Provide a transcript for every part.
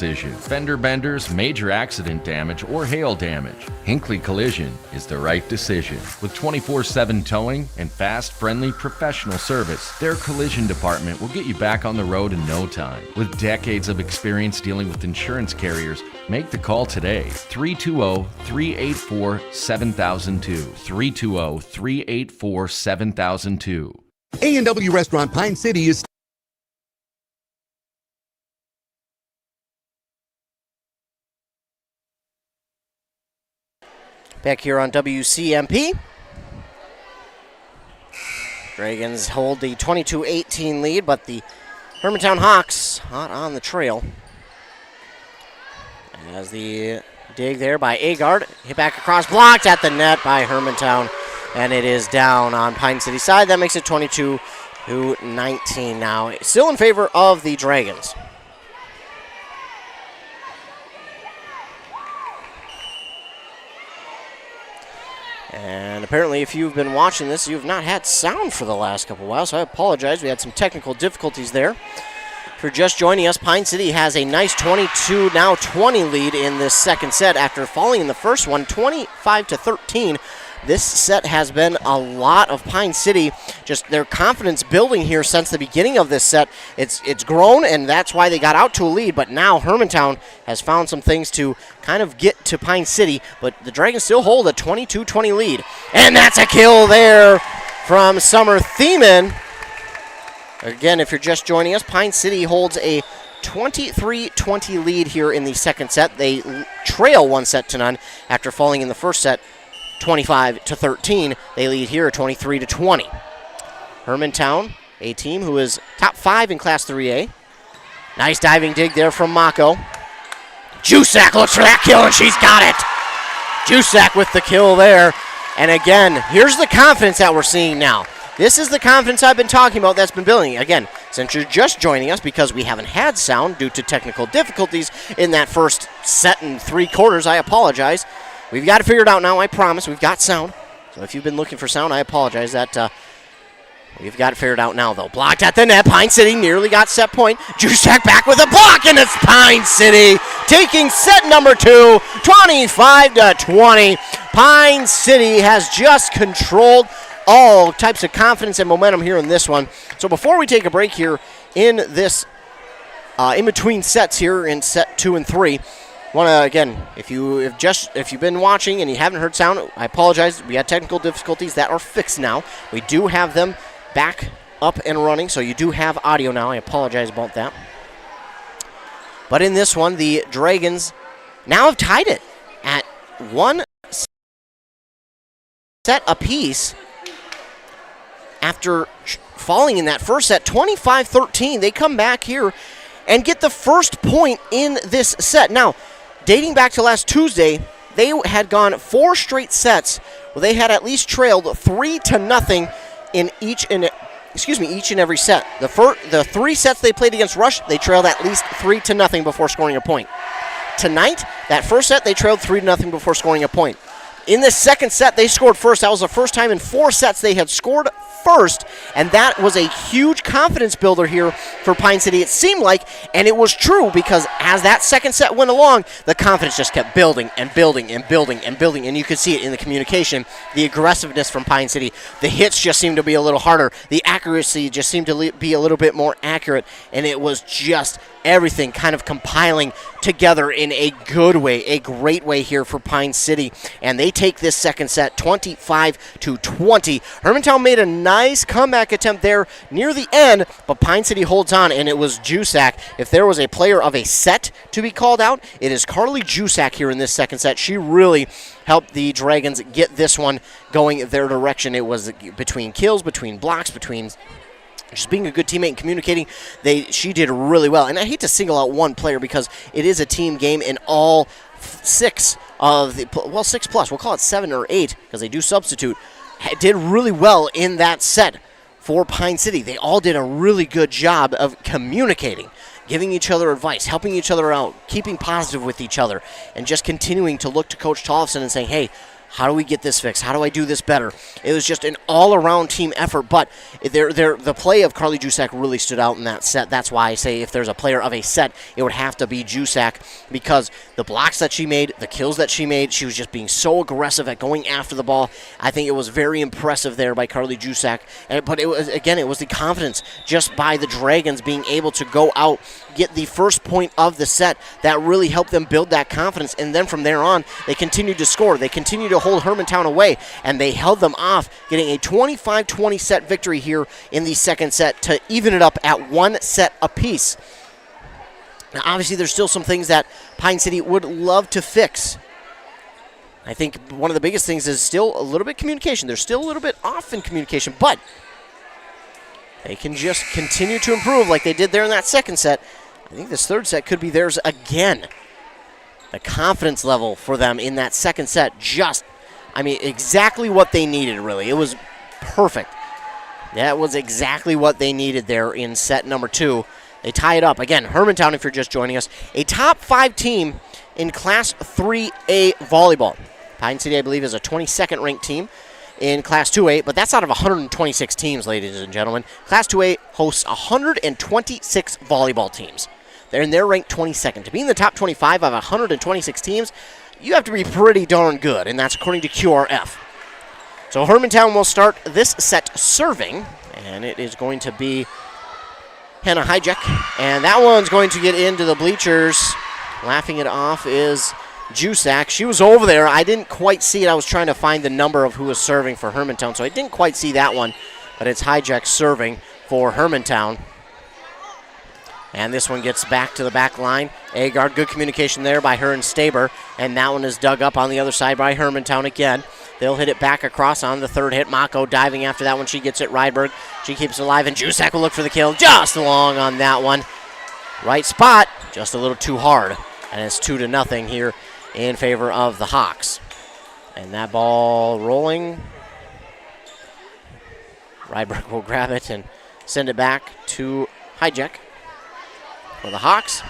decision. Fender benders, major accident damage, or hail damage. Hinckley Collision is the right decision. With 24/7 towing and fast, friendly, professional service, their collision department will get you back on the road in no time. With decades of experience dealing with insurance carriers, make the call today. 320-384-7002. 320-384-7002. A&W Restaurant Pine City is back here on WCMP. Dragons hold the 22-18 lead, but the Hermantown Hawks hot on the trail. As the dig there by Agard, hit back across, blocked at the net by Hermantown, and it is down on Pine City side. That makes it 22-19 now. Still in favor of the Dragons. And apparently, if you've been watching this, you've not had sound for the last couple of while, so I apologize. We had some technical difficulties there. If you're just joining us, Pine City has a nice 22, now 20 lead in this second set after falling in the first one, 25-13. This set has been a lot of Pine City, just their confidence building here since the beginning of this set. It's grown, and that's why they got out to a lead, but now Hermantown has found some things to kind of get to Pine City, but the Dragons still hold a 22-20 lead. And that's a kill there from Summer Thiemann. Again, if you're just joining us, Pine City holds a 23-20 lead here in the second set. They trail 1-0 after falling in the first set. 25-13. They lead here 23-20. Hermantown, a team who is top 5 in Class 3A. Nice diving dig there from Mako. Jusak looks for that kill, and she's got it. Jusak with the kill there. And again, here's the confidence that we're seeing now. This is the confidence I've been talking about that's been building. Again, since you're just joining us because we haven't had sound due to technical difficulties in that first set and 3 quarters, I apologize. We've got it figured out now, I promise. We've got sound. So if you've been looking for sound, I apologize. That we've got it figured out now, though. Blocked at the net. Pine City nearly got set point. Jusak back with a block, and it's Pine City taking set number 2, 25-20. Pine City has just controlled all types of confidence and momentum here in this one. So before we take a break here in this in between sets here in set 2 and 3, want to, again, if you've been watching and you haven't heard sound, I apologize. We had technical difficulties that are fixed now. We do have them back up and running, so you do have audio now. I apologize about that. But in this one, the Dragons now have tied it at 1 set apiece after falling in that first set, 25-13. They come back here and get the first point in this set. Now, dating back to last Tuesday, they had gone 4 straight sets where they had at least trailed 3-0 in each and every set. The 3 sets they played against Rush, they trailed at least 3-0 before scoring a point. Tonight, that first set, they trailed 3-0 before scoring a point. In the second set, they scored first. That was the first time in 4 sets they had scored first, and that was a huge confidence builder here for Pine City, it seemed like, and it was true because as that second set went along, the confidence just kept building and building and building and building, and you could see it in the communication, the aggressiveness from Pine City. The hits just seemed to be a little harder. The accuracy just seemed to be a little bit more accurate, and it was just everything kind of compiling together in a good way, a great way here for Pine City. And they take this second set 25-20. Hermantown made a nice comeback attempt there near the end, but Pine City holds on, and it was Jusak. If there was a player of a set to be called out, it is Carly Jusak here in this second set. She really helped the Dragons get this one going their direction. It was between kills, between blocks, between just being a good teammate and communicating. She did really well. And I hate to single out one player because it is a team game, and all 6 of the, 6 plus, we'll call it 7 or 8 because they do substitute, did really well in that set for Pine City. They all did a really good job of communicating, giving each other advice, helping each other out, keeping positive with each other, and just continuing to look to Coach Tollefson and saying, hey, how do we get this fixed? How do I do this better? It was just an all-around team effort, but the play of Carly Jusak really stood out in that set. That's why I say if there's a player of a set, it would have to be Jusak, because the blocks that she made, the kills that she made, she was just being so aggressive at going after the ball. I think it was very impressive there by Carly Jusak. But it was the confidence just by the Dragons being able to go out, get the first point of the set that really helped them build that confidence. And then from there on, they continued to score. They continued to hold Hermantown away, and they held them off, getting a 25-20 set victory here in the second set to even it up at 1 set apiece. Now, obviously, there's still some things that Pine City would love to fix. I think one of the biggest things is still a little bit communication. They're still a little bit off in communication, but they can just continue to improve like they did there in that second set. I think this third set could be theirs again. The confidence level for them in that second set exactly what they needed, really. It was perfect. That was exactly what they needed there in set number 2. They tie it up. Again, Hermantown, if you're just joining us, a top 5 team in Class 3A volleyball. Pine City, I believe, is a 22nd ranked team in Class 2A, but that's out of 126 teams, ladies and gentlemen. Class 2A hosts 126 volleyball teams. They're ranked 22nd. To be in the top 25 of 126 teams, you have to be pretty darn good, and that's according to QRF. So Hermantown will start this set serving, and it is going to be Hannah Hijek, and that one's going to get into the bleachers. Laughing it off is Jusak. She was over there. I didn't quite see it. I was trying to find the number of who was serving for Hermantown, so I didn't quite see that one, but it's Hijek serving for Hermantown. And this one gets back to the back line. Agard, good communication there by her and Staber. And that one is dug up on the other side by Hermantown again. They'll hit it back across on the third hit. Mako diving after that one. She gets it. Rydberg, she keeps it alive. And Jusak will look for the kill. Just long on that one. Right spot, just a little too hard. And it's 2-0 here in favor of the Hawks. And that ball rolling. Rydberg will grab it and send it back to Hijek for the Hawks.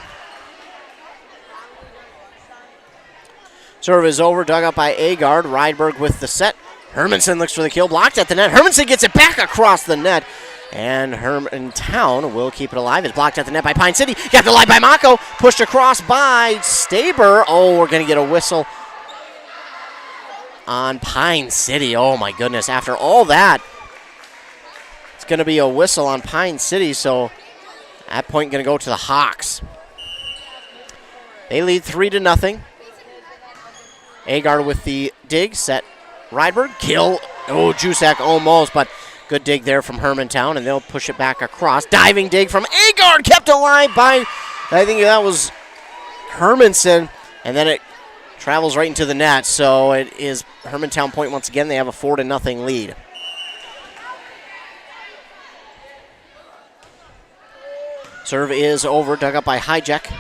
Serve is over, dug up by Agard. Rydberg with the set. Hermanson looks for the kill, blocked at the net. Hermanson gets it back across the net. And Hermantown will keep it alive. It's blocked at the net by Pine City. Got the line by Mako. Pushed across by Staber. Oh, we're going to get a whistle on Pine City. Oh, my goodness. After all that, it's going to be a whistle on Pine City. So that point going to go to the Hawks. They lead 3-0. Agard with the dig. Set Rydberg. Kill. Oh, Jusak almost, but good dig there from Hermantown, and they'll push it back across. Diving dig from Agard, kept alive by, I think that was Hermanson, and then it travels right into the net. So it is Hermantown point once again. They have a 4-0 lead. Serve is over, dug up by Hijek.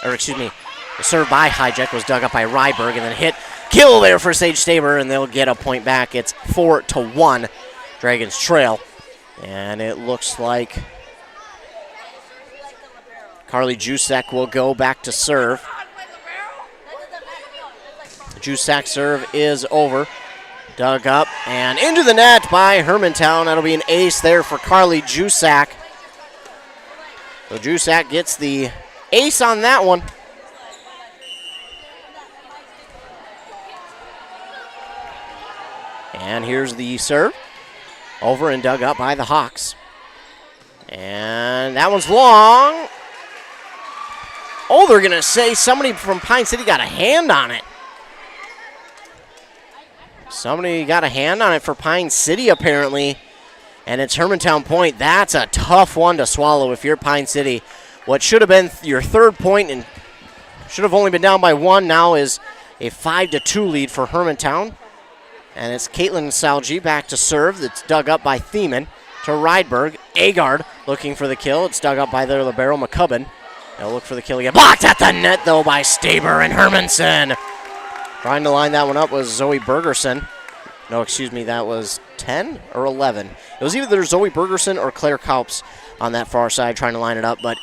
Or excuse me, the serve by Hijek was dug up by Rydberg, and then hit. Kill there for Sage Staber, and they'll get a point back. It's 4-1. Dragons trail, and it looks like Carly Jusak will go back to serve. Jusak serve is over. Dug up and into the net by Hermantown. That'll be an ace there for Carly Jusak. So Jusak gets the ace on that one. And here's the serve. Over and dug up by the Hawks. And that one's long. Oh, they're going to say somebody from Pine City got a hand on it. Somebody got a hand on it for Pine City, apparently. And it's Hermantown point. That's a tough one to swallow if you're Pine City. What should have been your third point and should have only been down by 1 now is a 5-2 lead for Hermantown. And it's Caitlin Salgi back to serve. That's dug up by Thiemann to Rydberg. Agard looking for the kill. It's dug up by their libero, McCubbin. They'll look for the kill again. Blocked at the net, though, by Staber and Hermanson. Trying to line that one up was Zoe Bergerson. No, excuse me, that was 10 or 11. It was either Zoe Bergerson or Claire Kaups on that far side trying to line it up, but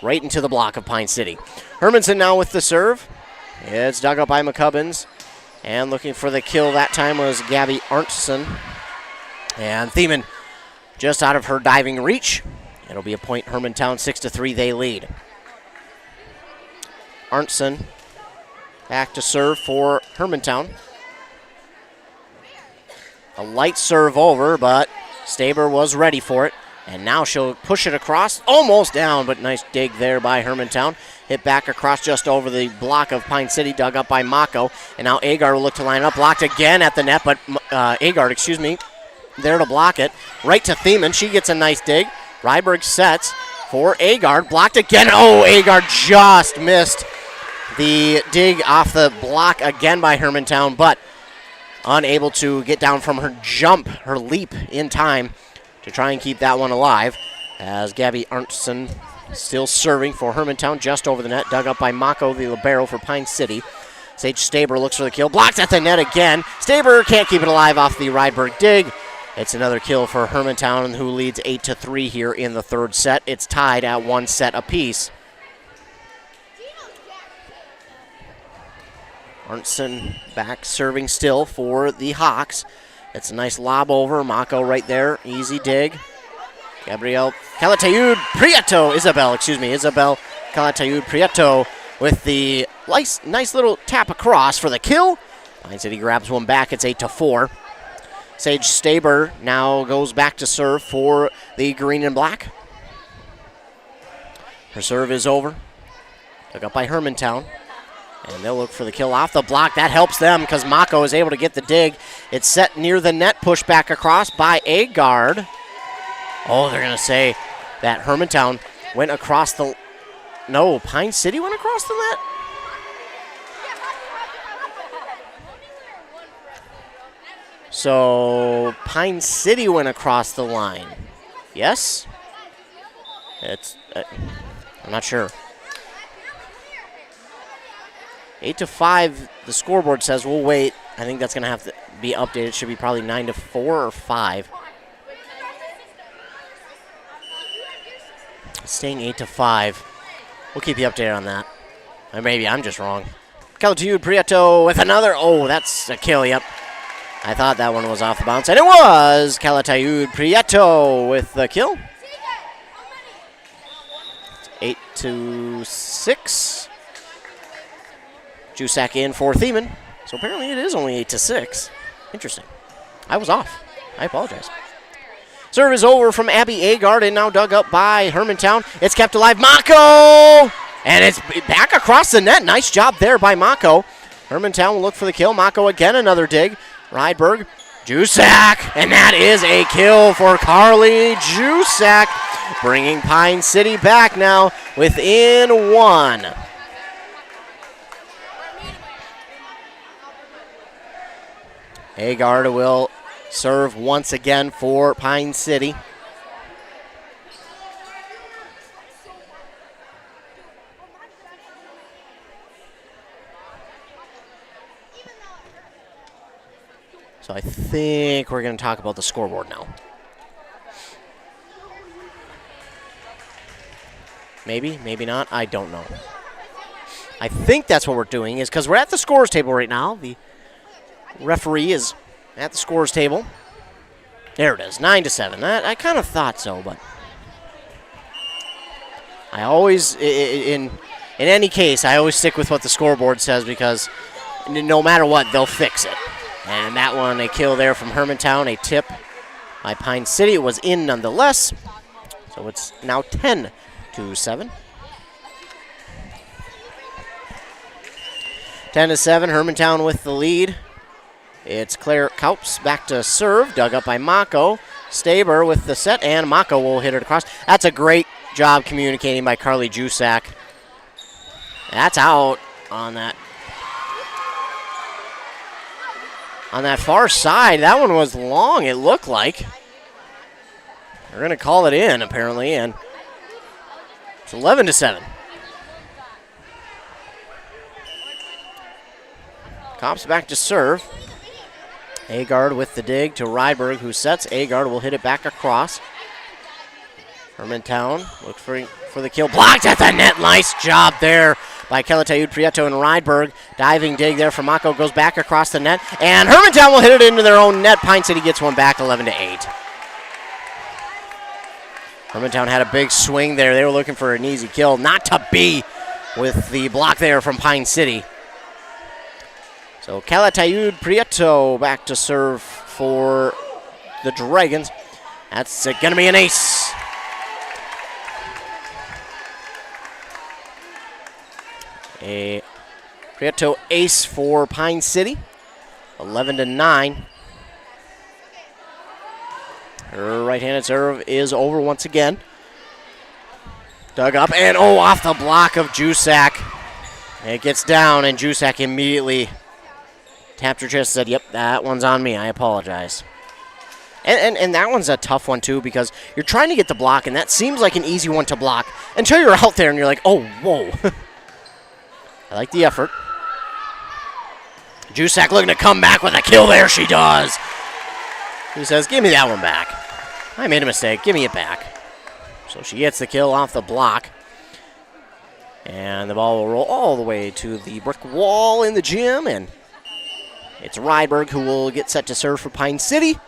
right into the block of Pine City. Hermanson now with the serve. It's dug up by McCubbins. And looking for the kill that time was Gabby Arntzen. And Thiemann just out of her diving reach. It'll be a point, Hermantown 6-3, they lead. Arntzen back to serve for Hermantown. A light serve over, but Staber was ready for it. And now she'll push it across, almost down, but nice dig there by Hermantown. Hit back across just over the block of Pine City, dug up by Mako. And now Agard will look to line up, blocked again at the net, but Agard, there to block it. Right to Thiemann, she gets a nice dig. Ryberg sets for Agard, blocked again. Oh, Agard just missed the dig off the block again by Hermantown, but unable to get down from her jump, her leap in time to try and keep that one alive, as Gabby Arntzen still serving for Hermantown just over the net, dug up by Mako, the libero for Pine City. Sage Staber looks for the kill, blocked at the net again. Staber can't keep it alive off the Rydberg dig. It's another kill for Hermantown, who leads 8-3 here in the third set. It's tied at 1 set apiece. Arntzen back serving still for the Hawks. It's a nice lob over. Mako right there. Easy dig. Isabel Calatayud Prieto with the nice little tap across for the kill. Pine City grabs one back. It's 8-4. Sage Staber now goes back to serve for the green and black. Her serve is over. Took up by Hermantown. And they'll look for the kill off the block. That helps them because Mako is able to get the dig. It's set near the net, pushed back across by Agard. Oh, they're going to say that Hermantown went across the... No, Pine City went across the net? So, Pine City went across the line. Yes? I'm not sure. 8-5, the scoreboard says. We'll wait. I think that's going to have to be updated. It should be probably 9-4 or 5. It's staying 8-5. We'll keep you updated on that. Or maybe I'm just wrong. Calatayud Prieto with another. Oh, that's a kill, yep. I thought that one was off the bounce, and it was Calatayud Prieto with the kill. 8-6. Jusak in for Thiemann. So apparently it is only 8-6. Interesting. I was off. I apologize. Serve is over from Abby Agard and now dug up by Hermantown. It's kept alive. Mako! And it's back across the net. Nice job there by Mako. Hermantown will look for the kill. Mako again, another dig. Rydberg, Jusak, and that is a kill for Carly Jusak, bringing Pine City back now within 1. Agard will serve once again for Pine City. So I think we're going to talk about the scoreboard now. Maybe, maybe not. I don't know. I think that's what we're doing, is because we're at the scores table right now. The referee is at the scores table. There it is, 9-7. I kind of thought so, but I always, in any case, I always stick with what the scoreboard says because no matter what, they'll fix it. And that one, a kill there from Hermantown, a tip by Pine City. It was in nonetheless. So it's now 10-7. 10-7, Hermantown with the lead. It's Claire Kaups back to serve, dug up by Mako. Staber with the set, and Mako will hit it across. That's a great job communicating by Carly Jusak. That's out on that. On that far side, that one was long, it looked like. They're going to call it in, apparently, and it's 11-7. Cops back to serve. Agard with the dig to Rydberg, who sets. Agard will hit it back across. Hermantown looks for the kill. Blocked at the net. Nice job there by Calatayud, Prieto, and Rydberg. Diving dig there from Mako, goes back across the net, and Hermantown will hit it into their own net. Pine City gets one back, 11-8. Hermantown had a big swing there. They were looking for an easy kill. Not to be with the block there from Pine City. So Calatayud, Prieto back to serve for the Dragons. That's going to be an ace. A Prieto ace for Pine City, 11-9. Her right-handed serve is over once again. Dug up, and off the block of Jusak. It gets down, and Jusak immediately tapped her chest and said, yep, that one's on me. I apologize. And that one's a tough one, too, because you're trying to get the block, and that seems like an easy one to block until you're out there and you're like, oh, whoa. I like the effort. Jusak looking to come back with a kill there. She does. He says, give me that one back. I made a mistake. Give me it back. So she gets the kill off the block. And the ball will roll all the way to the brick wall in the gym. And it's Rydberg who will get set to serve for Pine City.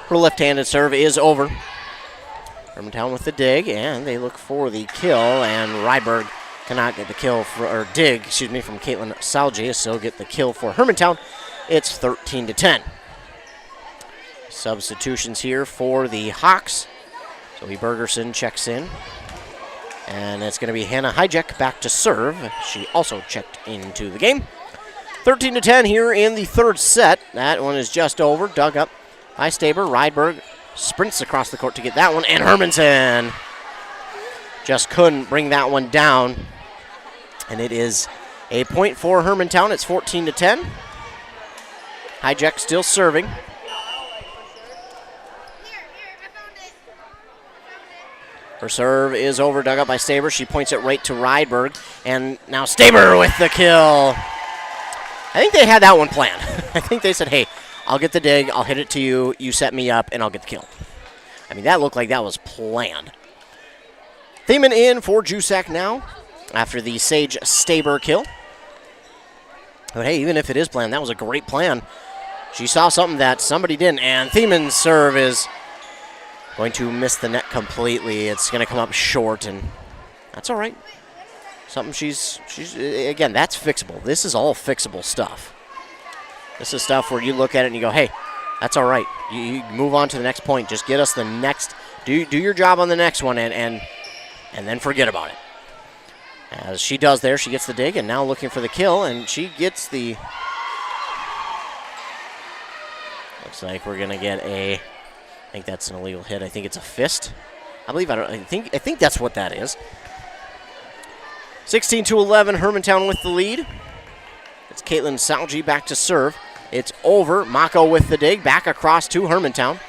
Her left-handed serve is over. Hermantown with the dig, and they look for the kill. And Rydberg cannot get the kill, from Caitlin Salge. So get the kill for Hermantown. It's 13-10. Substitutions here for the Hawks. Zoe Bergerson checks in. And it's going to be Hannah Hijek back to serve. She also checked into the game. 13-10 here in the third set. That one is just over. Dug up by Staber. Rydberg sprints across the court to get that one. And Hermanson just couldn't bring that one down. And it is a point for Hermantown. It's 14-10. Hijek still serving. Her serve is over, dug up by Staber. She points it right to Rydberg. And now Staber with the kill. I think they had that one planned. I think they said, hey, I'll get the dig, I'll hit it to you, you set me up, and I'll get the kill. I mean, that looked like that was planned. Thiemann in for Jusak now after the Sage Staber kill. But hey, even if it is planned, that was a great plan. She saw something that somebody didn't, and Thiemann's serve is going to miss the net completely. It's going to come up short, and that's all right. Something she's again, that's fixable. This is all fixable stuff. This is stuff where you look at it and you go, hey, that's all right. You move on to the next point. Just get us the next, do your job on the next one, and then forget about it. As she does there, she gets the dig, and now looking for the kill, and she gets the, looks like we're going to get a, I think that's an illegal hit. I think it's a fist. I think that's what that is. 16-11, Hermantown with the lead. It's Caitlin Salge back to serve. It's over. Mako with the dig, back across to Hermantown.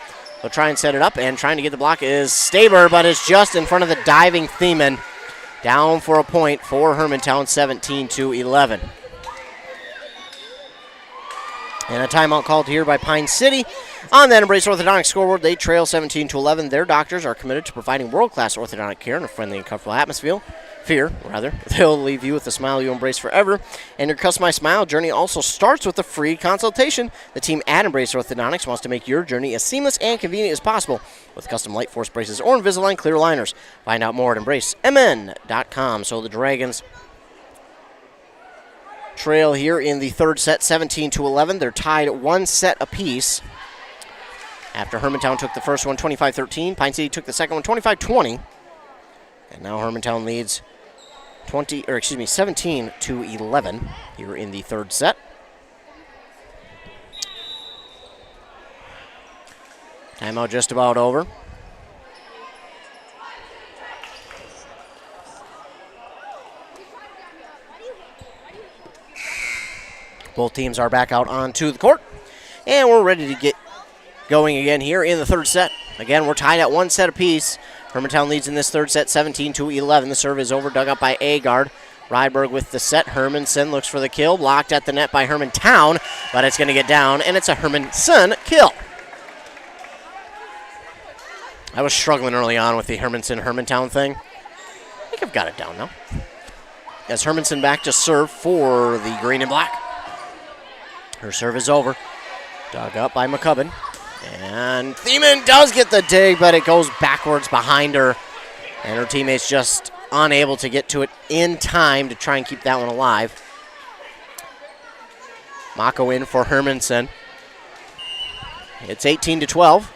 They'll try and set it up, and trying to get the block is Staber, but it's just in front of the diving Thiemann. Down for a point for Hermantown, 17-11. And a timeout called here by Pine City. On that Embrace Orthodontic scoreboard, they trail 17-11. Their doctors are committed to providing world-class orthodontic care in a friendly and comfortable atmosphere. They'll leave you with a smile you embrace forever. And your customized smile journey also starts with a free consultation. The team at Embrace Orthodontics wants to make your journey as seamless and convenient as possible with custom Light Force braces or Invisalign clear aligners. Find out more at embracemn.com. So the Dragons trail here in the third set, 17-11. They're tied one set apiece. After Hermantown took the first one, 25-13. Pine City took the second one, 25-20. And now Hermantown leads 17-11 here in the third set. Timeout just about over. Both teams are back out onto the court. And we're ready to get going again here in the third set. Again, we're tied at one set apiece. Hermantown leads in this third set, 17-11. The serve is over, dug up by Agard. Rydberg with the set. Hermanson looks for the kill. Blocked at the net by Hermantown, but it's going to get down, and it's a Hermanson kill. I was struggling early on with the Hermanson-Hermantown thing. I think I've got it down now. as Hermanson back to serve for the green and black. Her serve is over. Dug up by McCubbin. And Thiemann does get the dig, but it goes backwards behind her. And her teammates just unable to get to it in time to try and keep that one alive. Mako in for Hermanson. It's 18-12.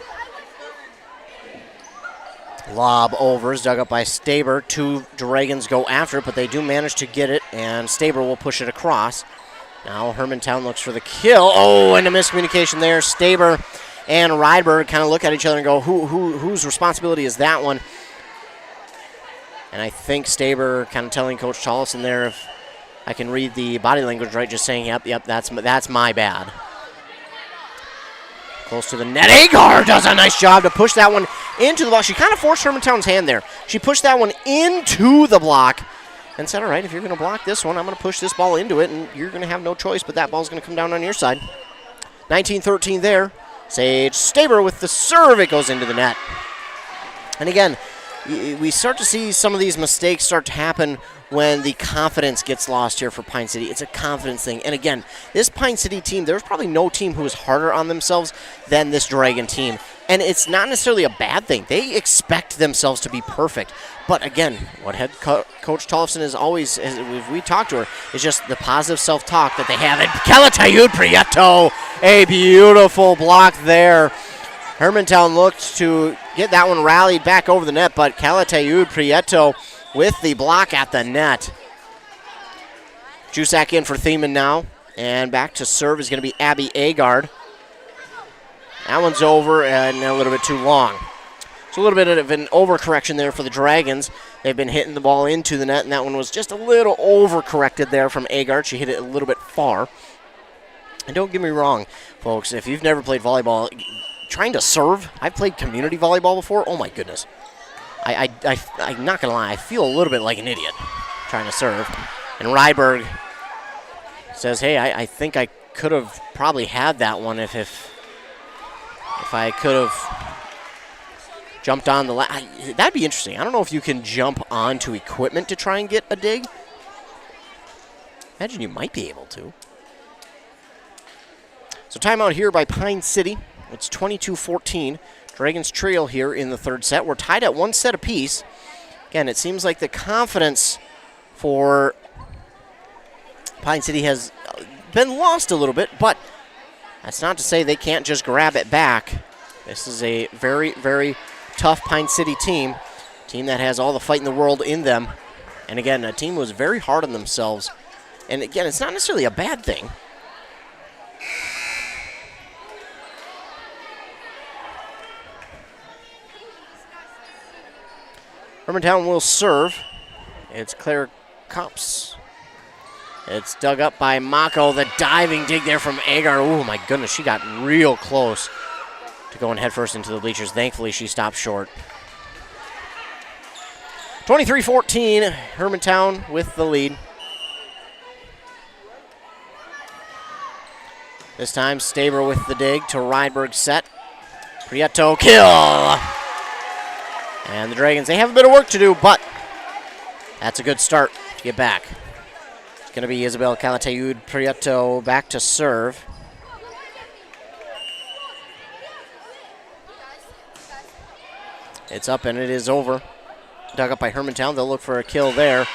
Lob over is dug up by Staber. Two Dragons go after it, but they do manage to get it, and Staber will push it across. Now Hermantown looks for the kill. Oh, and a miscommunication there. Staber and Rydberg kind of look at each other and go, whose responsibility is that one? And I think Staber kind of telling Coach Tollefson there, if I can read the body language right, just saying, yep, that's my bad. Close to the net. Agar does a nice job to push that one into the block. She kind of forced Hermantown's hand there. She pushed that one into the block and said, all right, if you're going to block this one, I'm going to push this ball into it, and you're going to have no choice, but that ball's going to come down on your side. 19-13 there. Sage Staber with the serve. It goes into the net. And again, we start to see some of these mistakes start to happen when the confidence gets lost here for Pine City. It's a confidence thing. And again, this Pine City team, there's probably no team who is harder on themselves than this Dragon team. And it's not necessarily a bad thing. They expect themselves to be perfect. But again, what head coach Tollefson is always, as we talked to her, is just the positive self-talk that they have. And Calatayud Prieto, a beautiful block there. Hermantown looked to get that one rallied back over the net, but Calatayud Prieto with the block at the net. Jusak in for Thiemann now, and back to serve is going to be Abby Agard. That one's over and a little bit too long. So a little bit of an overcorrection there for the Dragons. They've been hitting the ball into the net, and that one was just a little overcorrected there from Agard. She hit it a little bit far. And don't get me wrong, folks, if you've never played volleyball, trying to serve, I've played community volleyball before. Oh my goodness. I'm not going to lie, I feel a little bit like an idiot trying to serve. And Rydberg says, hey, I think I could have probably had that one if I could have jumped on the that'd be interesting. I don't know if you can jump onto equipment to try and get a dig. Imagine you might be able to. So timeout here by Pine City. It's 22-14. Dragons trail here in the third set. We're tied at one set apiece. Again, it seems like the confidence for Pine City has been lost a little bit, but that's not to say they can't just grab it back. This is a very, very tough Pine City team that has all the fight in the world in them. And again, a team was very hard on themselves. And again, it's not necessarily a bad thing. Hermantown will serve. It's Claire Kops. It's dug up by Mako. The diving dig there from Agar. Oh my goodness, she got real close to going headfirst into the bleachers. Thankfully, she stopped short. 23-14, Hermantown with the lead. This time, Staber with the dig to Rydberg set. Prieto kill. And the Dragons, they have a bit of work to do, but that's a good start to get back. It's going to be Isabel Calatayud Prieto back to serve. It's up and it is over. Dug up by Hermantown. They'll look for a kill there.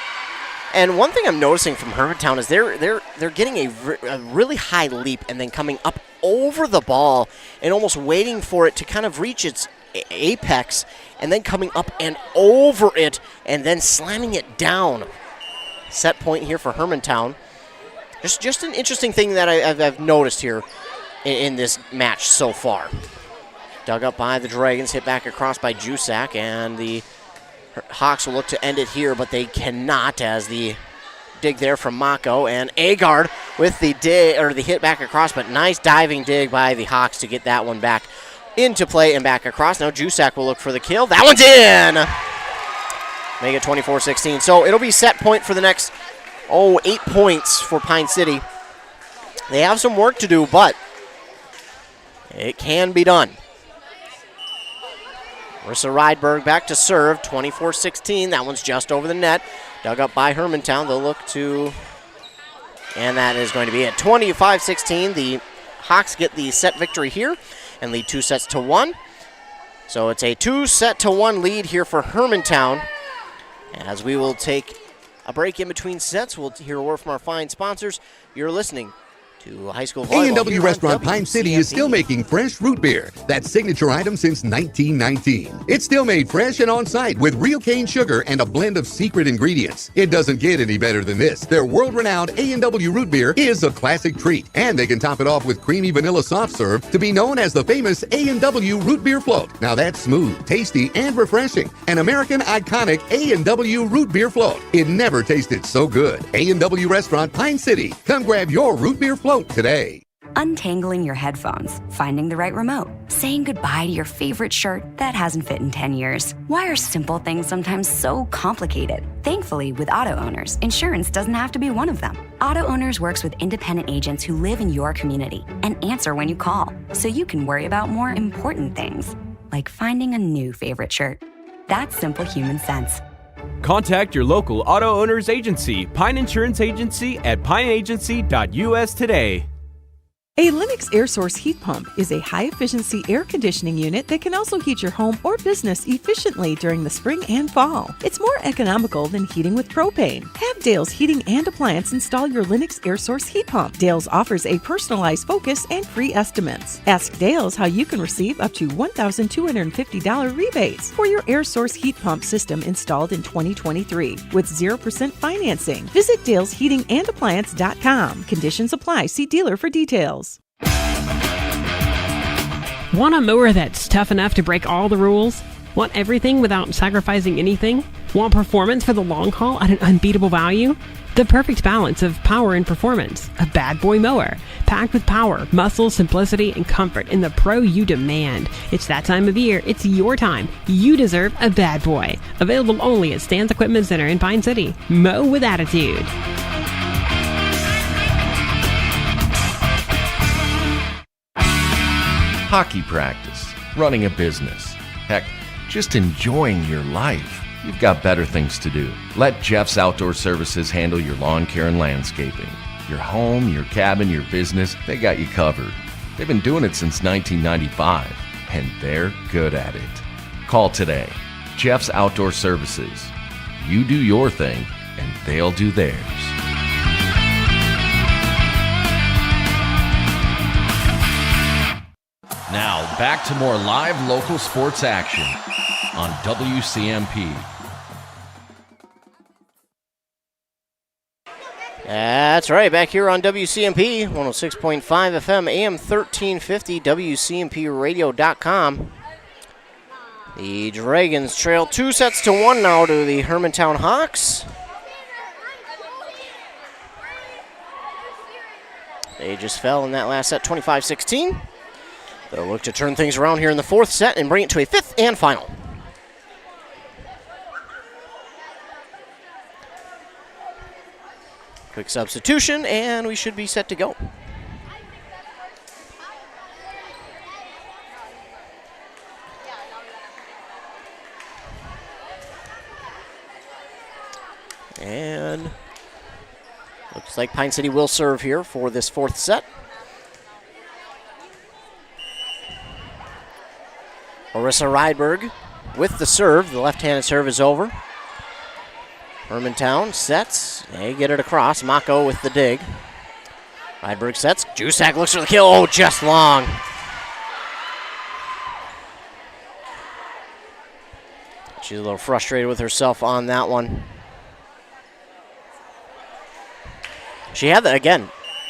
And one thing I'm noticing from Hermantown is they're getting a really high leap and then coming up over the ball and almost waiting for it to kind of reach its apex and then coming up and over it and then slamming it down. Set point here for Hermantown. Just an interesting thing that I've noticed here in this match so far. Dug up by the Dragons, hit back across by Jusak, and the Hawks will look to end it here, but they cannot as the dig there from Mako, and Agard with the dig or the hit back across, but nice diving dig by the Hawks to get that one back into play and back across. Now Jusak will look for the kill. That one's in! Make it 24-16. So it'll be set point for the next, 8 points for Pine City. They have some work to do, but it can be done. Marissa Rydberg back to serve, 24-16. That one's just over the net. Dug up by Hermantown. They'll look to, and that is going to be it. 25-16. The Hawks get the set victory here and lead 2-1. So it's a 2-1 lead here for Hermantown. As we will take a break in between sets, we'll hear a word from our fine sponsors. You're listening to high school volleyball. A&W Restaurant Pine City is still making fresh root beer. That signature item since 1919. It's still made fresh and on site with real cane sugar and a blend of secret ingredients. It doesn't get any better than this. Their world-renowned A&W root beer is a classic treat, and they can top it off with creamy vanilla soft serve to be known as the famous A&W root beer float. Now that's smooth, tasty, and refreshing. An American iconic A&W root beer float. It never tasted so good. A&W Restaurant Pine City. Come grab your root beer float today. Untangling your headphones, finding the right remote, saying goodbye to your favorite shirt that hasn't fit in 10 years. Why are simple things sometimes so complicated? Thankfully, with auto owners, insurance doesn't have to be one of them. Auto Owners works with independent agents who live in your community and answer when you call, so you can worry about more important things, like finding a new favorite shirt. That's simple human sense. Contact your local auto owner's agency, Pine Insurance Agency, at pineagency.us today. A Lennox air source heat pump is a high-efficiency air conditioning unit that can also heat your home or business efficiently during the spring and fall. It's more economical than heating with propane. Have Dale's Heating and Appliance install your Lennox air source heat pump. Dale's offers a personalized focus and free estimates. Ask Dale's how you can receive up to $1,250 rebates for your air source heat pump system installed in 2023 with 0% financing. Visit Dale'sHeatingAndAppliance.com. Conditions apply. See dealer for details. Want a mower that's tough enough to break all the rules? Want everything without sacrificing anything? Want performance for the long haul at an unbeatable value? The perfect balance of power and performance. A bad boy mower, packed with power, muscle, simplicity, and comfort in the pro you demand. It's that time of year. It's your time. You deserve a bad boy. Available only at Stan's Equipment Center in Pine City. Mow with attitude. Hockey practice, running a business, heck, just enjoying your life. You've got better things to do. Let Jeff's Outdoor Services handle your lawn care and landscaping. Your home, your cabin, your business, they got you covered. They've been doing it since 1995, and they're good at it. Call today. Jeff's Outdoor Services. You do your thing, and they'll do theirs. Now, back to more live local sports action on WCMP. That's right, back here on WCMP, 106.5 FM, AM 1350, WCMPradio.com. The Dragons trail 2-1 now to the Hermantown Hawks. They just fell in that last set, 25-16. They'll look to turn things around here in the fourth set and bring it to a fifth and final. Quick substitution, and we should be set to go. And looks like Pine City will serve here for this fourth set. Marissa Rydberg with the serve. The left-handed serve is over. Hermantown sets. They get it across. Mako with the dig. Rydberg sets. Jusak looks for the kill. Oh, just long. She's a little frustrated with herself on that one. She had that again.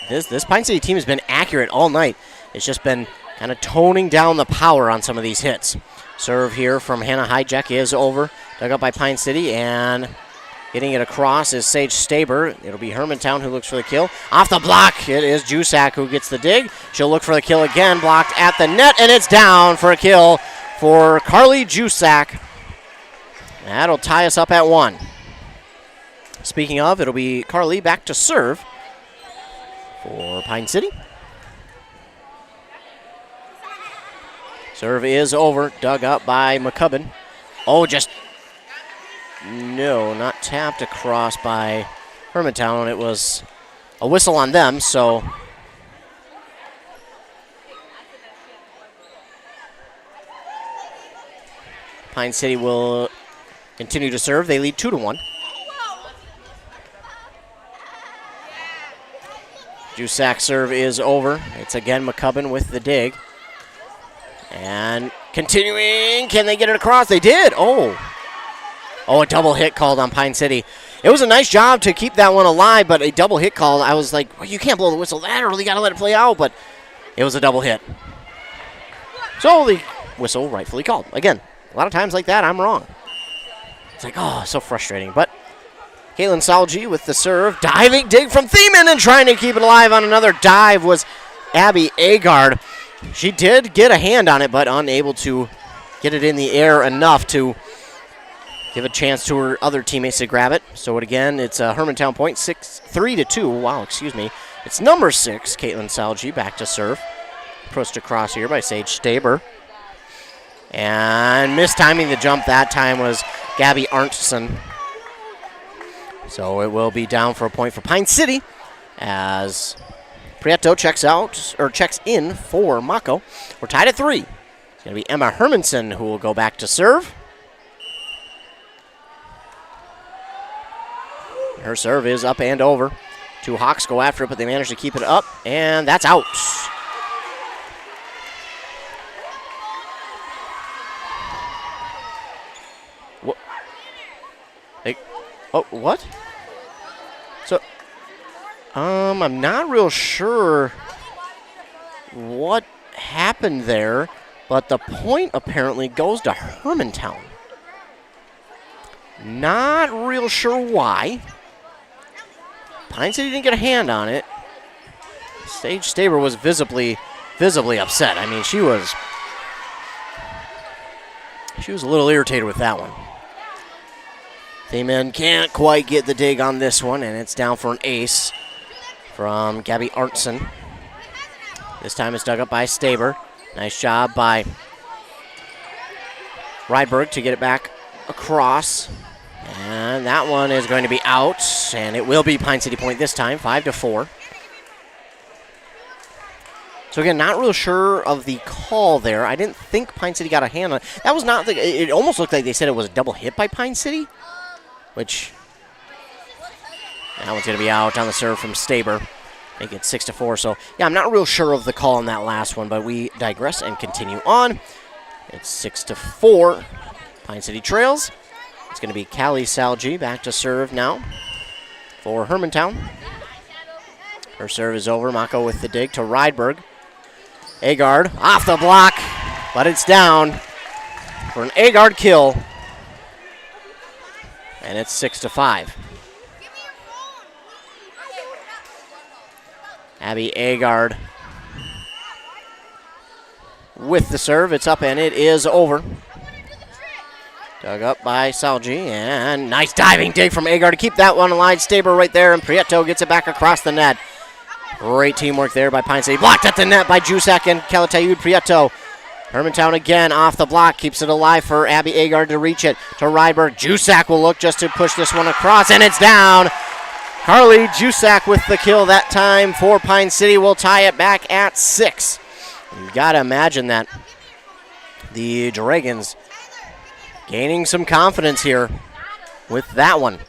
This Pine City team has been accurate all night. It's just been kind of toning down the power on some of these hits. Serve here from Hannah Hijack is over. Dug up by Pine City, and getting it across is Sage Staber. It'll be Hermantown who looks for the kill. Off the block, it is Jusak who gets the dig. She'll look for the kill again, blocked at the net, and it's down for a kill for Carly Jusak. That'll tie us up at 1. Speaking of, it'll be Carly back to serve for Pine City. Serve is over, dug up by McCubbin. Oh, just No, not tapped across by Hermantown. It was a whistle on them, so Pine City will continue to serve. They lead 2-1. Jusak's serve is over. It's again McCubbin with the dig. And continuing, can they get it across? They did. Oh, a double hit called on Pine City. It was a nice job to keep that one alive, but a double hit call, I was like, well, you can't blow the whistle that early, got to let it play out, but it was a double hit. So the whistle rightfully called. Again, a lot of times like that, I'm wrong. It's like, oh, so frustrating. But Caitlin Salji with the serve. Diving dig from Thiemann and trying to keep it alive on another dive was Abby Agard. She did get a hand on it, but unable to get it in the air enough to give a chance to her other teammates to grab it. So again, it's a Hermantown point, 3-2. Wow, excuse me. It's number 6, Caitlin Salji, back to serve. Pushed across here by Sage Staber. And mistiming the jump that time was Gabby Arntzen. So it will be down for a point for Pine City as Prieto checks in for Mako. We're tied at 3. It's going to be Emma Hermanson who will go back to serve. Her serve is up and over. 2 Hawks go after it, but they manage to keep it up, and that's out. What? So, I'm not real sure what happened there, but the point apparently goes to Hermantown. Not real sure why. Pine City didn't get a hand on it. Sage Staber was visibly upset. I mean, she was a little irritated with that one. Thiemann can't quite get the dig on this one, and it's down for an ace from Gabby Arntzen. This time it's dug up by Staber. Nice job by Rydberg to get it back across. And that one is going to be out, and it will be Pine City point this time, 5-4. So again, not real sure of the call there. I didn't think Pine City got a hand on it. That was not it almost looked like they said it was a double hit by Pine City, which that one's going to be out on the serve from Staber. Make it 6-4. So yeah, I'm not real sure of the call on that last one, but we digress and continue on. It's 6-4. Pine City trails. It's going to be Callie Salji back to serve now for Hermantown. Her serve is over. Mako with the dig to Rydberg. Agard off the block, but it's down for an Agard kill. And it's 6-5. Abby Agard with the serve. It's up and it is over. Dug up by Salji, and nice diving dig from Agard to keep that one alive. Staber right there, and Prieto gets it back across the net. Great teamwork there by Pine City. Blocked at the net by Jusak and Kalatayud Prieto. Hermantown again off the block, keeps it alive for Abby Agard to reach it to Rydberg. Jusak will look just to push this one across, and it's down. Carly Jusak with the kill that time for Pine City will tie it back at 6. You've got to imagine that the Dragons gaining some confidence here with that one.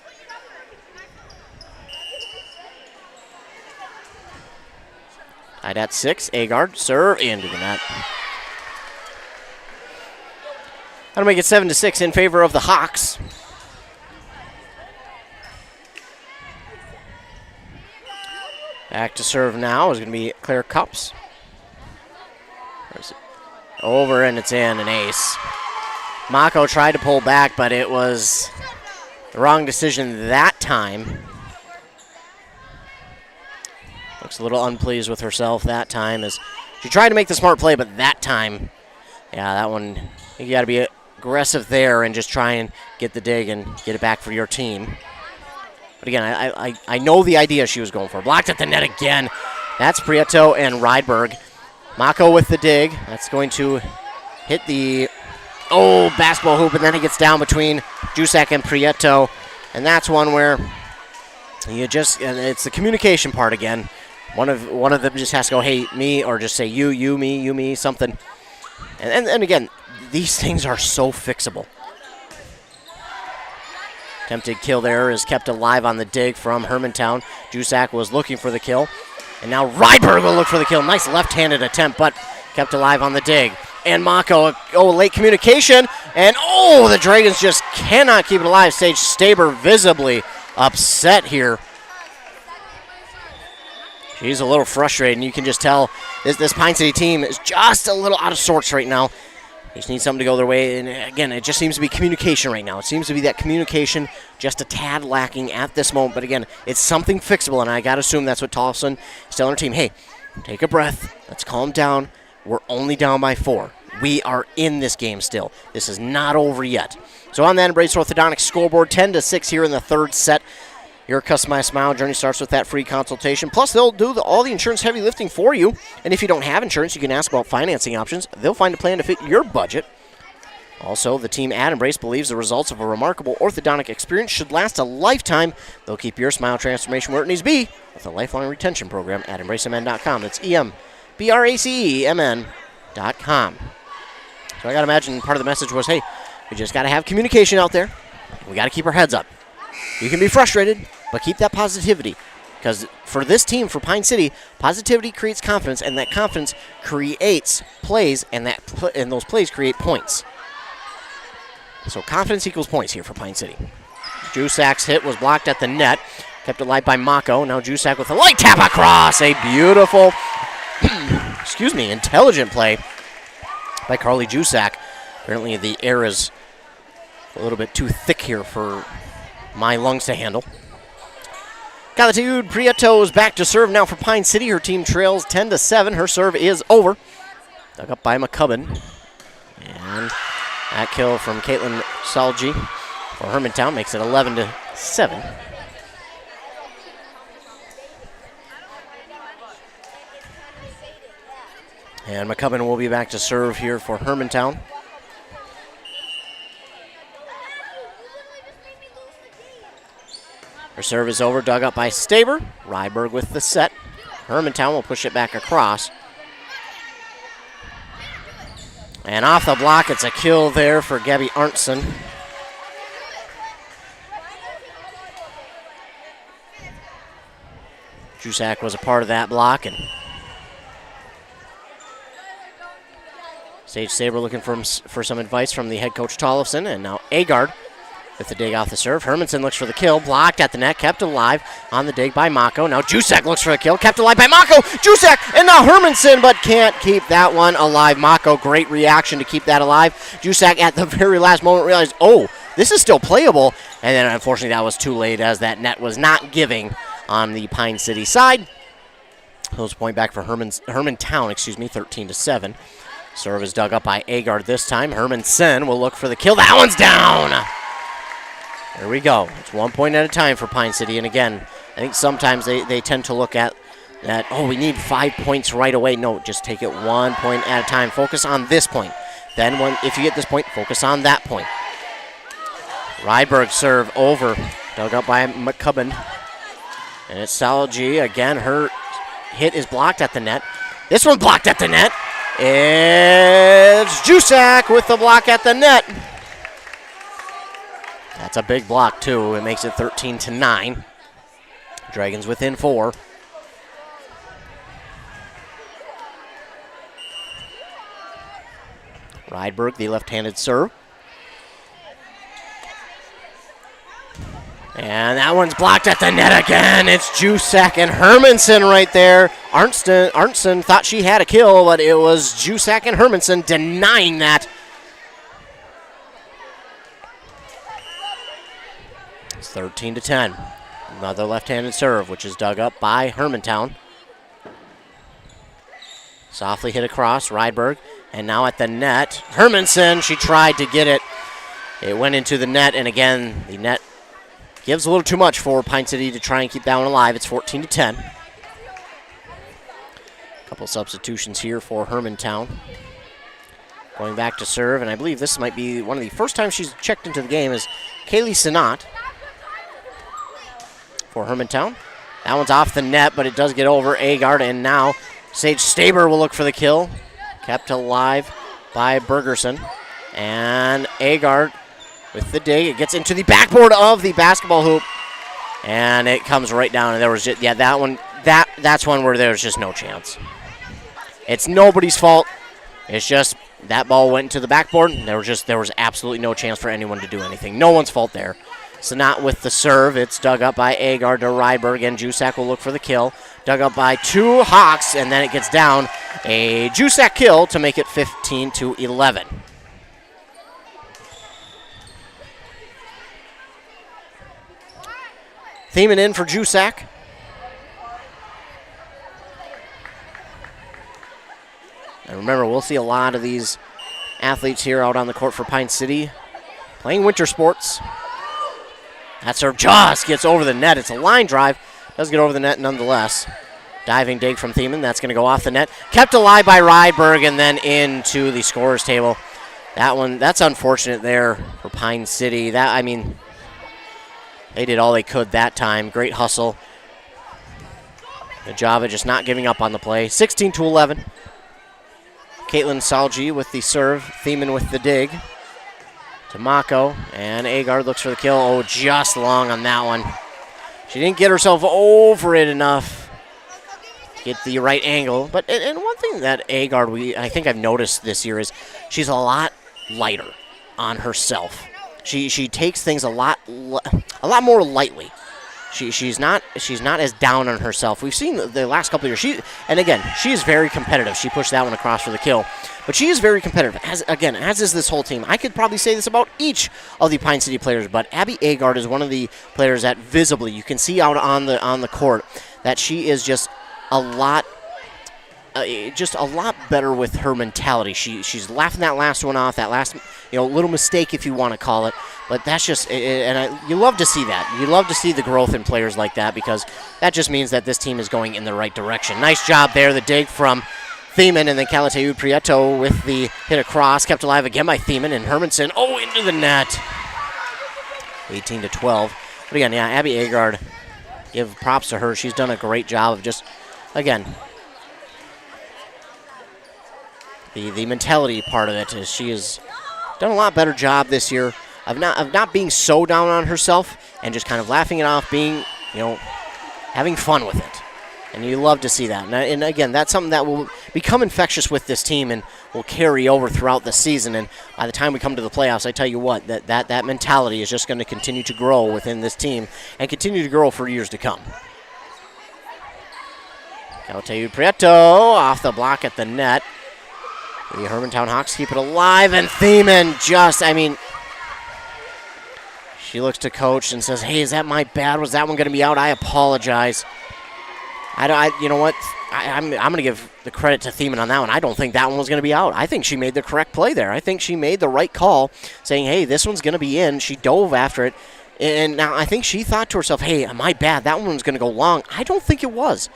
Tied at 6. Agard serve into the net. That'll make it 7-6 in favor of the Hawks. Back to serve now is going to be Claire Cups. Over and it's in, an ace. Mako tried to pull back, but it was the wrong decision that time. Looks a little unpleased with herself that time as she tried to make the smart play, but that time, yeah, that one, you got to be aggressive there and just try and get the dig and get it back for your team. But again, I know the idea she was going for. Blocked at the net again. That's Prieto and Rydberg. Mako with the dig. That's going to hit the basketball hoop, and then it gets down between Jusak and Prieto. And that's one where it's the communication part again. One of them just has to go, hey, me, or just say you, me, something. And again, these things are so fixable. Attempted kill there is kept alive on the dig from Hermantown. Jusak was looking for the kill. And now Rydberg will look for the kill. Nice left-handed attempt, but kept alive on the dig. And Mako, late communication. And, the Dragons just cannot keep it alive. Sage Staber visibly upset here. She's a little frustrated, and you can just tell this Pine City team is just a little out of sorts right now. They just need something to go their way. And, again, it just seems to be communication right now. It seems to be that communication just a tad lacking at this moment. But, again, it's something fixable, and I got to assume that's what Tolleson is telling her team. Hey, take a breath. Let's calm down. We're only down by 4. We are in this game still. This is not over yet. So on that Embrace Orthodontics scoreboard, 10-6 here in the third set. Your customized smile journey starts with that free consultation. Plus, they'll do all the insurance heavy lifting for you. And if you don't have insurance, you can ask about financing options. They'll find a plan to fit your budget. Also, the team at Embrace believes the results of a remarkable orthodontic experience should last a lifetime. They'll keep your smile transformation where it needs to be with a lifelong retention program at EmbraceMN.com. That's EMBRACEMN.com. So I got to imagine part of the message was, hey, we just got to have communication out there. We got to keep our heads up. You can be frustrated, but keep that positivity. Because for this team, for Pine City, positivity creates confidence, and that confidence creates plays, and those plays create points. So confidence equals points here for Pine City. Jusak's hit was blocked at the net, kept it light by Mako. Now Jusak with a light tap across. A beautiful, intelligent play by Carly Jusak. Apparently the air is a little bit too thick here for my lungs to handle. Calatitude Prieto is back to serve now for Pine City. Her team trails 10-7. Her serve is over. Dug up by McCubbin. And that kill from Caitlin Salji for Hermantown makes it 11-7. And McCubbin will be back to serve here for Hermantown. Her serve is over, dug up by Staber. Rydberg with the set. Hermantown will push it back across. And off the block, it's a kill there for Gabby Arntzen. Jusak was a part of that block. And Sage Staber looking for some advice from the head coach Tollefson. And now Agard with the dig off the serve. Hermanson looks for the kill. Blocked at the net. Kept alive on the dig by Mako. Now Jusak looks for the kill. Kept alive by Mako. Jusak and now Hermanson, but can't keep that one alive. Mako, great reaction to keep that alive. Jusak at the very last moment realized, this is still playable. And then unfortunately that was too late as that net was not giving on the Pine City side. Close point back for Hermantown, 13-7. Serve is dug up by Agard this time. Hermanson will look for the kill. That one's down. There we go. It's 1 point at a time for Pine City. And again, I think sometimes they tend to look at that, we need 5 points right away. No, just take it 1 point at a time. Focus on this point. Then if you get this point, focus on that point. Rydberg serve over. Dug up by McCubbin. And it's Salji. Again, her hit is blocked at the net. This one blocked at the net. It's Jusak with the block at the net. That's a big block, too. It makes it 13-9. Dragons within 4. Rydberg, the left-handed serve. And that one's blocked at the net again. It's Jusak and Hermanson right there. Arntzen thought she had a kill, but it was Jusak and Hermanson denying that. It's 13-10. Another left-handed serve, which is dug up by Hermantown. Softly hit across, Rydberg. And now at the net, Hermanson, she tried to get it. It went into the net, and again, the net gives a little too much for Pine City to try and keep that one alive. It's 14-10. A couple substitutions here for Hermantown. Going back to serve, and I believe this might be one of the first times she's checked into the game, is Kaylee Sinat for Hermantown. That one's off the net, but it does get over Agard, and now Sage Staber will look for the kill. Kept alive by Bergerson. And Agard with the dig. It gets into the backboard of the basketball hoop, and it comes right down. And there was just, that one, that's one where there was just no chance. It's nobody's fault. It's just that ball went into the backboard, and there was absolutely no chance for anyone to do anything. No one's fault there. So not with the serve. It's dug up by Agard to Ryberg, and Jusak will look for the kill. Dug up by two Hawks, and then it gets down. A Jusak kill to make it 15-11. Thiemann in for Jusak. And remember, we'll see a lot of these athletes here out on the court for Pine City playing winter sports. That serve just gets over the net. It's a line drive. Does get over the net nonetheless. Diving dig from Thiemann. That's going to go off the net. Kept alive by Ryberg and then into the scorer's table. That one, that's unfortunate there for Pine City. They did all they could that time. Great hustle. Good job of just not giving up on the play. 16-11. Caitlin Salji with the serve. Thiemann with the dig. To Mako, and Agard looks for the kill. Oh, just long on that one. She didn't get herself over it enough to get the right angle. But and one thing that Agard, I think I've noticed this year is she's a lot lighter on herself. She takes things a lot more lightly. She's not as down on herself. We've seen the last couple of years. She is very competitive. She pushed that one across for the kill. But she is very competitive, as is this whole team. I could probably say this about each of the Pine City players, but Abby Agard is one of the players that visibly you can see out on the court that she is just a lot better with her mentality. She's laughing that last one off, that last little mistake if you want to call it. But that's just, you love to see that. You love to see the growth in players like that because that just means that this team is going in the right direction. Nice job there, the dig from Thiemann, and then Calatayud Prieto with the hit across, kept alive again by Thiemann, and Hermanson, into the net. 18-12. But again, Abby Agard, give props to her. She's done a great job of just, again, the mentality part of it is she has done a lot better job this year of not being so down on herself and just kind of laughing it off, being, having fun with it. And you love to see that. And again, that's something that will become infectious with this team and will carry over throughout the season. And by the time we come to the playoffs, I tell you what, that mentality is just going to continue to grow within this team and continue to grow for years to come. Calatayud Prieto off the block at the net. The Hermantown Hawks keep it alive, and Thiemann she looks to coach and says, "Hey, is that my bad? Was that one going to be out? I apologize." You know what? I'm going to give the credit to Thiemann on that one. I don't think that one was going to be out. I think she made the correct play there. I think she made the right call, saying, "Hey, this one's going to be in." She dove after it, and now I think she thought to herself, "Hey, my bad. That one's going to go long." I don't think it was.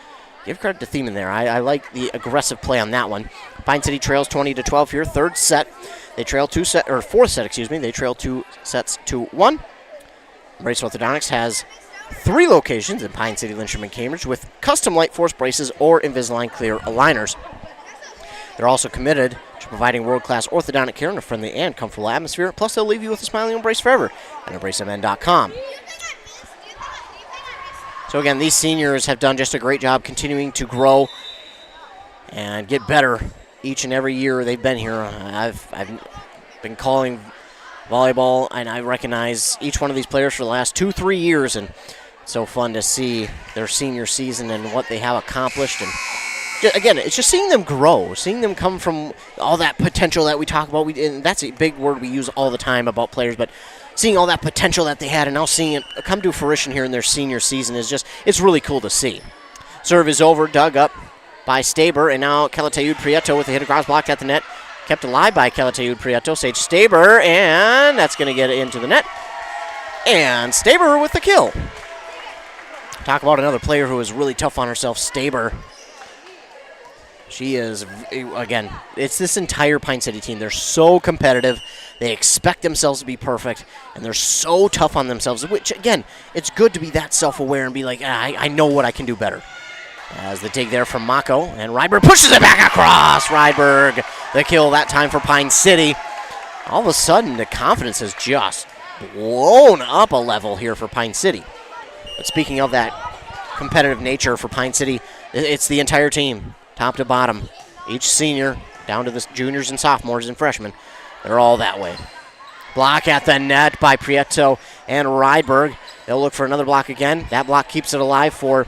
Give credit to Thiemann there. I like the aggressive play on that one. Pine City trails 20-12 here. Third set. They trail fourth set, They trail 2 sets to 1. Brace Orthodontics has 3 locations in Pine City, Lyncham, and Cambridge with custom light force braces or Invisalign clear aligners. They're also committed to providing world-class orthodontic care in a friendly and comfortable atmosphere. Plus, they'll leave you with a smiling Embrace forever at EmbraceMN.com. So again, these seniors have done just a great job continuing to grow and get better each and every year they've been here. I've been calling volleyball, and I recognize each one of these players for the last 2-3 years, and it's so fun to see their senior season and what they have accomplished. And again, it's just seeing them grow, seeing them come from all that potential that we talk about. And that's a big word we use all the time about players, but seeing all that potential that they had and now seeing it come to fruition here in their senior season it's really cool to see. Serve is over, dug up by Staber, and now Calatayud Prieto with the hit across, blocked at the net. Kept alive by Calatayud Prieto. Sage Staber, and that's going to get it into the net. And Staber with the kill. Talk about another player who is really tough on herself, Staber. She is, again, it's this entire Pine City team. They're so competitive. They expect themselves to be perfect, and they're so tough on themselves, which, again, it's good to be that self-aware and be like, I know what I can do better. As the dig there from Mako, and Rydberg pushes it back across. Rydberg, the kill that time for Pine City. All of a sudden, the confidence has just blown up a level here for Pine City. But speaking of that competitive nature for Pine City, it's the entire team, top to bottom. Each senior, down to the juniors and sophomores and freshmen, they're all that way. Block at the net by Prieto and Rydberg. They'll look for another block again. That block keeps it alive for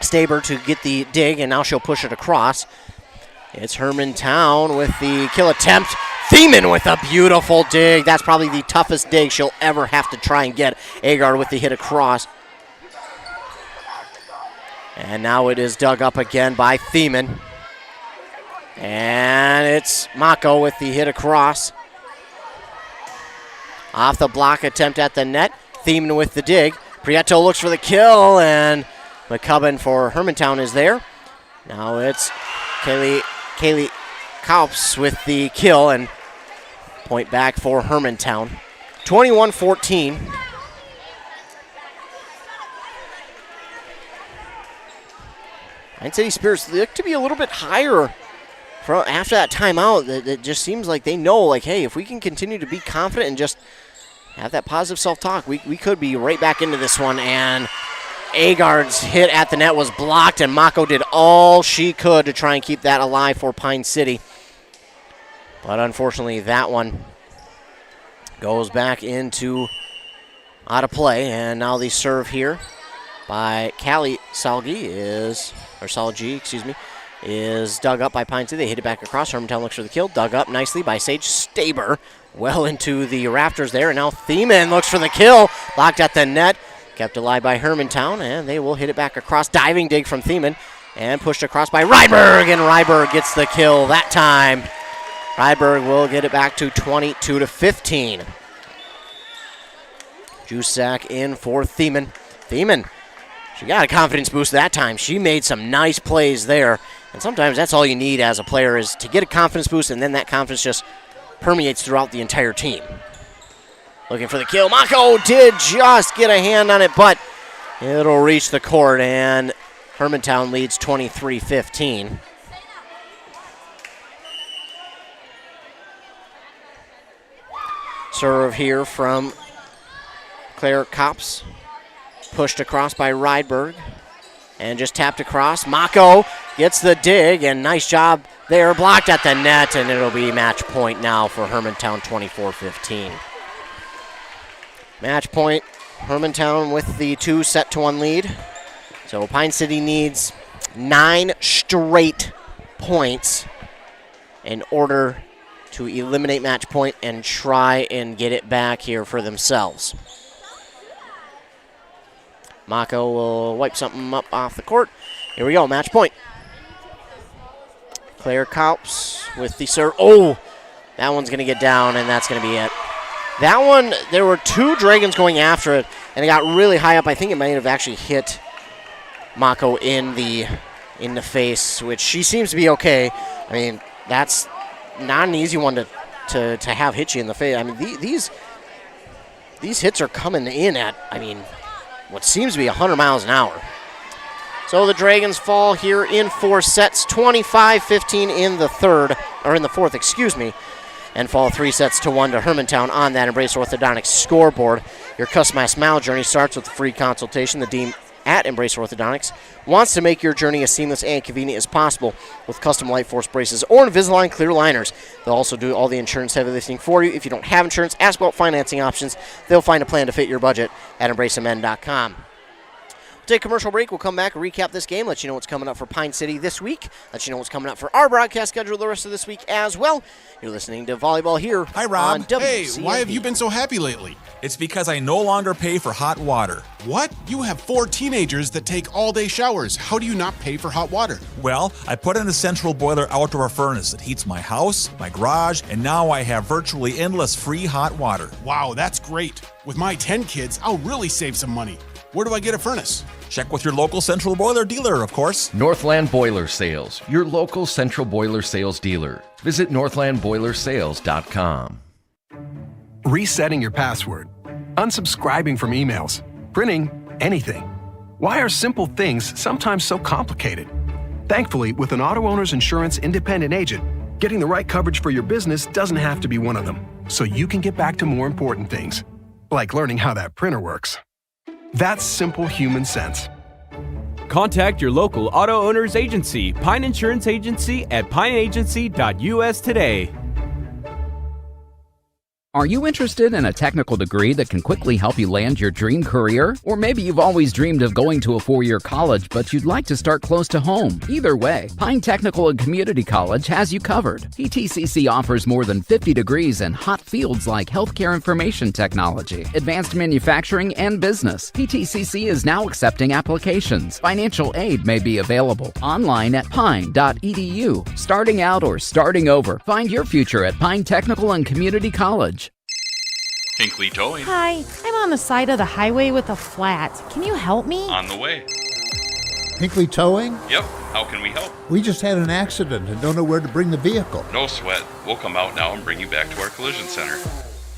Staber to get the dig, and now she'll push it across. It's Hermantown with the kill attempt. Thiemann with a beautiful dig. That's probably the toughest dig she'll ever have to try and get. Agard with the hit across. And now it is dug up again by Thiemann. And it's Mako with the hit across. Off the block attempt at the net. Thiemann with the dig. Prieto looks for the kill, and McCubbin for Hermantown is there. Now it's Kaylee Kaups with the kill, and point back for Hermantown. 21-14. Pine City Spirits look to be a little bit higher after that timeout. It just seems like they know, like, hey, if we can continue to be confident and just have that positive self-talk, we could be right back into this one. And Agard's hit at the net was blocked, and Mako did all she could to try and keep that alive for Pine City. But unfortunately, that one goes back into out of play. And now the serve here by Callie Salgi is dug up by Pine City. They hit it back across. Hermantown looks for the kill. Dug up nicely by Sage Staber. Well into the rafters there. And now Thiemann looks for the kill. Blocked at the net. Kept alive by Hermantown, and they will hit it back across. Diving dig from Thiemann, and pushed across by Rydberg, and Rydberg gets the kill that time. Rydberg will get it back to 22-15. Jusak in for Thiemann. Thiemann, she got a confidence boost that time. She made some nice plays there, and sometimes that's all you need as a player is to get a confidence boost, and then that confidence just permeates throughout the entire team. Looking for the kill. Mako did just get a hand on it, but it'll reach the court, and Hermantown leads 23-15. Serve here from Claire Kops. Pushed across by Rydberg, and just tapped across. Mako gets the dig, and nice job there. Blocked at the net, and it'll be match point now for Hermantown, 24-15. Match point, Hermantown with the 2-1 lead. So Pine City needs 9 straight points in order to eliminate match point and try and get it back here for themselves. Mako will wipe something up off the court. Here we go, match point. Claire Kaups with the serve. Oh, that one's going to get down, and that's going to be it. That one, there were 2 Dragons going after it, and it got really high up. I think it might have actually hit Mako in the face, which she seems to be okay. I mean, that's not an easy one to have hit you in the face. I mean, these hits are coming in at, I mean, what seems to be 100 miles an hour. So the Dragons fall here in 4 sets, 25-15 in the fourth, and fall 3-1 to Hermantown on that Embrace Orthodontics scoreboard. Your customized smile journey starts with a free consultation. The team at Embrace Orthodontics wants to make your journey as seamless and convenient as possible with custom Light Force braces or Invisalign clear aligners. They'll also do all the insurance heavy lifting for you. If you don't have insurance, ask about financing options. They'll find a plan to fit your budget at EmbraceMN.com. Take a commercial break. We'll come back and recap this game, let you know what's coming up for Pine City this week, let you know what's coming up for our broadcast schedule the rest of this week as well. You're listening to Volleyball here. Hi, Rob. On WCMP. Hey, why have you been so happy lately? It's because I no longer pay for hot water. What? You have 4 teenagers that take all-day showers. How do you not pay for hot water? Well, I put in a central boiler outdoor furnace that heats my house, my garage, and now I have virtually endless free hot water. Wow, that's great. With my 10 kids, I'll really save some money. Where do I get a furnace? Check with your local Central Boiler dealer, of course. Northland Boiler Sales, your local Central Boiler Sales dealer. Visit northlandboilersales.com. Resetting your password, unsubscribing from emails, printing anything. Why are simple things sometimes so complicated? Thankfully, with an auto owner's insurance independent agent, getting the right coverage for your business doesn't have to be one of them, so you can get back to more important things, like learning how that printer works. That's simple human sense. Contact your local auto owner's agency, Pine Insurance Agency, at pineagency.us today. Are you interested in a technical degree that can quickly help you land your dream career? Or maybe you've always dreamed of going to a 4-year college, but you'd like to start close to home. Either way, Pine Technical and Community College has you covered. PTCC offers more than 50 degrees in hot fields like healthcare information technology, advanced manufacturing, and business. PTCC is now accepting applications. Financial aid may be available online at pine.edu. Starting out or starting over, find your future at Pine Technical and Community College. Hinkley Towing. Hi, I'm on the side of the highway with a flat. Can you help me? On the way. Hinkley Towing? Yep. How can we help? We just had an accident and don't know where to bring the vehicle. No sweat. We'll come out now and bring you back to our collision center.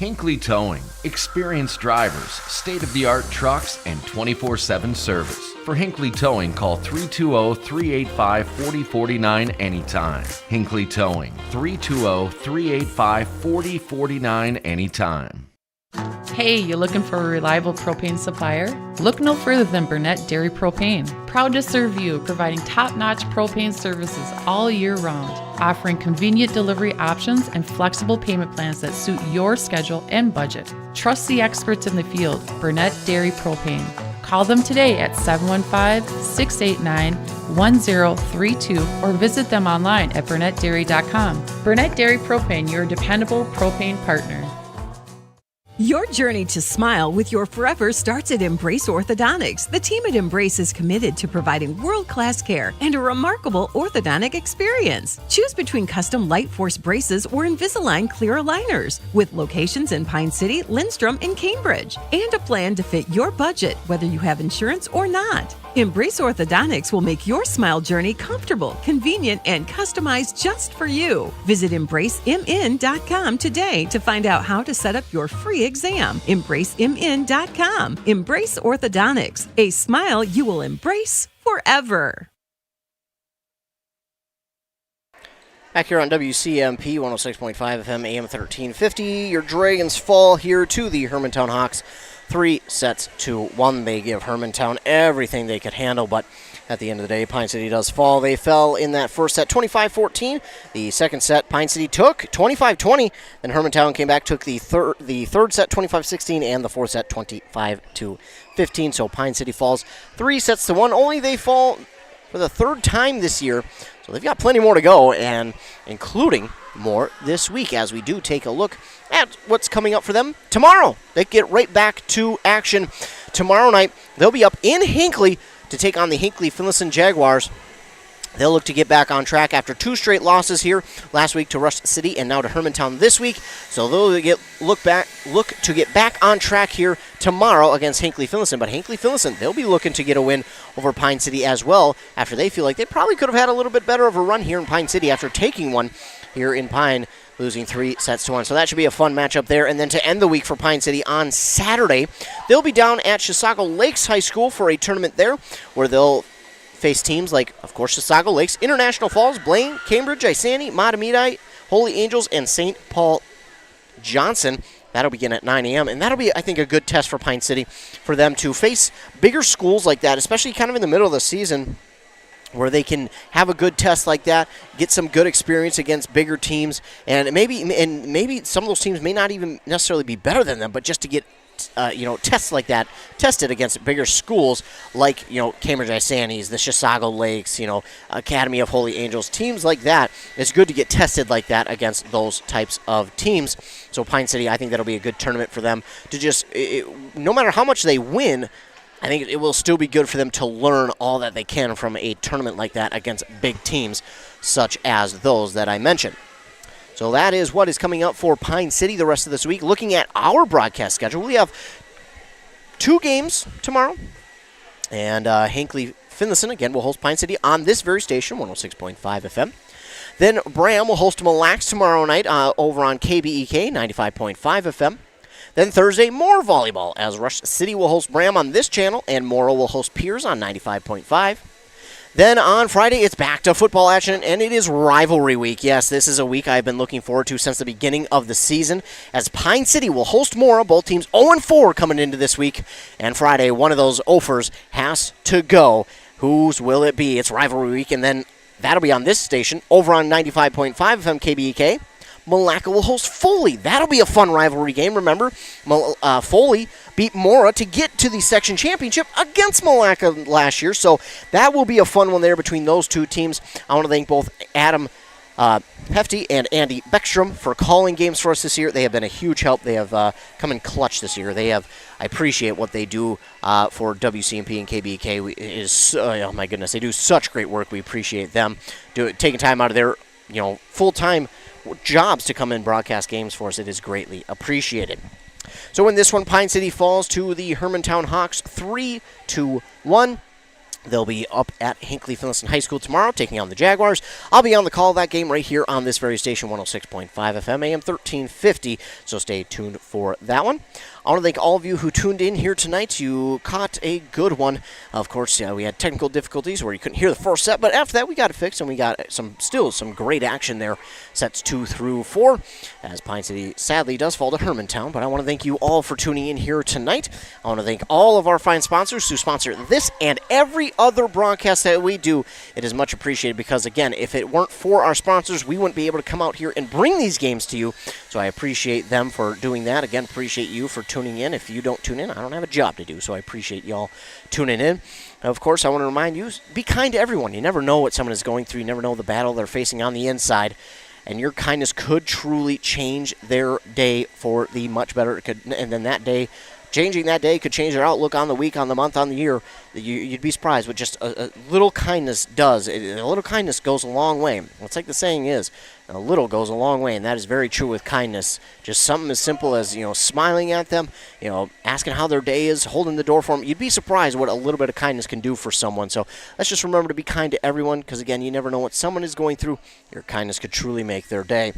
Hinkley Towing. Experienced drivers, state-of-the-art trucks, and 24/7 service. For Hinkley Towing, call 320-385-4049 anytime. Hinkley Towing, 320-385-4049 anytime. Hey, you looking for a reliable propane supplier? Look no further than Burnett Dairy Propane. Proud to serve you, providing top-notch propane services all year round, offering convenient delivery options and flexible payment plans that suit your schedule and budget. Trust the experts in the field, Burnett Dairy Propane. Call them today at 715-689-1032 or visit them online at burnettdairy.com. Burnett Dairy Propane, your dependable propane partner. Your journey to smile with your forever starts at Embrace Orthodontics. The team at Embrace is committed to providing world-class care and a remarkable orthodontic experience. Choose between custom Light Force braces or Invisalign clear aligners with locations in Pine City, Lindstrom, and Cambridge, and a plan to fit your budget, whether you have insurance or not. Embrace Orthodontics will make your smile journey comfortable, convenient, and customized just for you. Visit EmbraceMN.com today to find out how to set up your free exam. EmbraceMN.com. Embrace Orthodontics, a smile you will embrace forever. Back here on WCMP 106.5 FM, AM 1350. Your Dragons fall here to the Hermantown Hawks. 3-1. They give Hermantown everything they could handle, but at the end of the day, Pine City does fall. They fell in that first set 25-14. The second set, Pine City took 25-20. Then Hermantown came back, took the third set 25-16, and the fourth set 25-15. So Pine City falls 3-1. Only they fall for the third time this year. So they've got plenty more to go, and including more this week as we do take a look at what's coming up for them tomorrow. They get right back to action tomorrow night. They'll be up in Hinckley to take on the Hinckley Finlayson Jaguars. They'll look to get back on track after 2 straight losses here last week to Rush City and now to Hermantown this week. So they'll look to get back on track here tomorrow against Hinckley Finlayson. But Hinckley Finlayson, they'll be looking to get a win over Pine City as well after they feel like they probably could have had a little bit better of a run here in Pine City after taking one here in Pine, losing 3-1. So that should be a fun matchup there. And then to end the week for Pine City on Saturday, they'll be down at Chisago Lakes High School for a tournament there where they'll face teams like, of course, Chisago Lakes, International Falls, Blaine, Cambridge, Isani, Matamidi, Holy Angels, and St. Paul Johnson. That'll begin at 9 a.m., and that'll be, I think, a good test for Pine City for them to face bigger schools like that, especially kind of in the middle of the season, where they can have a good test like that, get some good experience against bigger teams, and maybe some of those teams may not even necessarily be better than them, but just to get tests like that tested against bigger schools like Cambridge Isani's, the Chisago Lakes, Academy of Holy Angels, teams like that. It's good to get tested like that against those types of teams. So Pine City, I think that'll be a good tournament for them to just, no matter how much they win, I think it will still be good for them to learn all that they can from a tournament like that against big teams such as those that I mentioned. So that is what is coming up for Pine City the rest of this week. Looking at our broadcast schedule, we have 2 games tomorrow. And Hinckley Finlayson, again, will host Pine City on this very station, 106.5 FM. Then Bram will host Mille Lacs tomorrow night over on KBEK, 95.5 FM. Then Thursday, more volleyball, as Rush City will host Bram on this channel, and Morrow will host Piers on 95.5. Then on Friday, it's back to football action, and it is rivalry week. Yes, this is a week I've been looking forward to since the beginning of the season, as Pine City will host Morrow, both teams 0-4 coming into this week. And Friday, one of those offers has to go. Whose will it be? It's rivalry week, and then that'll be on this station, over on 95.5 FM KBEK. Malacca will host Foley. That'll be a fun rivalry game. Remember, Foley beat Mora to get to the section championship against Malacca last year, so that will be a fun one there between those two teams. I want to thank both Adam Hefty and Andy Beckstrom for calling games for us this year. They have been a huge help. They have come in clutch this year. I appreciate what they do for WCMP and KBK. Oh my goodness, they do such great work. We appreciate them taking time out of their full-time jobs to come and broadcast games for us. It is greatly appreciated. So in this one, Pine City falls to the Hermantown Hawks 3-1. They'll be up at Hinckley Finlayson High School tomorrow, taking on the Jaguars. I'll be on the call of that game right here on this very station, 106.5 FM, AM 1350, so stay tuned for that one. I want to thank all of you who tuned in here tonight. You caught a good one. Of course, we had technical difficulties where you couldn't hear the first set, but after that we got it fixed, and we got still some great action there, sets 2 through 4, as Pine City sadly does fall to Hermantown. But I want to thank you all for tuning in here tonight. I want to thank all of our fine sponsors who sponsor this and every other broadcast that we do. It is much appreciated because, again, if it weren't for our sponsors, we wouldn't be able to come out here and bring these games to you. So I appreciate them for doing that. Again, appreciate you for tuning in. If you don't tune in, I don't have a job to do, so I appreciate y'all tuning in. And of course, I want to remind you, be kind to everyone. You never know what someone is going through. You never know the battle they're facing on the inside. And your kindness could truly change their day for the much better. And then that day, changing that day could change their outlook on the week, on the month, on the year. You'd be surprised what just a little kindness does. A little kindness goes a long way. It's like the saying is, a little goes a long way, and that is very true with kindness. Just something as simple as, smiling at them, asking how their day is, holding the door for them. You'd be surprised what a little bit of kindness can do for someone. So let's just remember to be kind to everyone, because, again, you never know what someone is going through. Your kindness could truly make their day.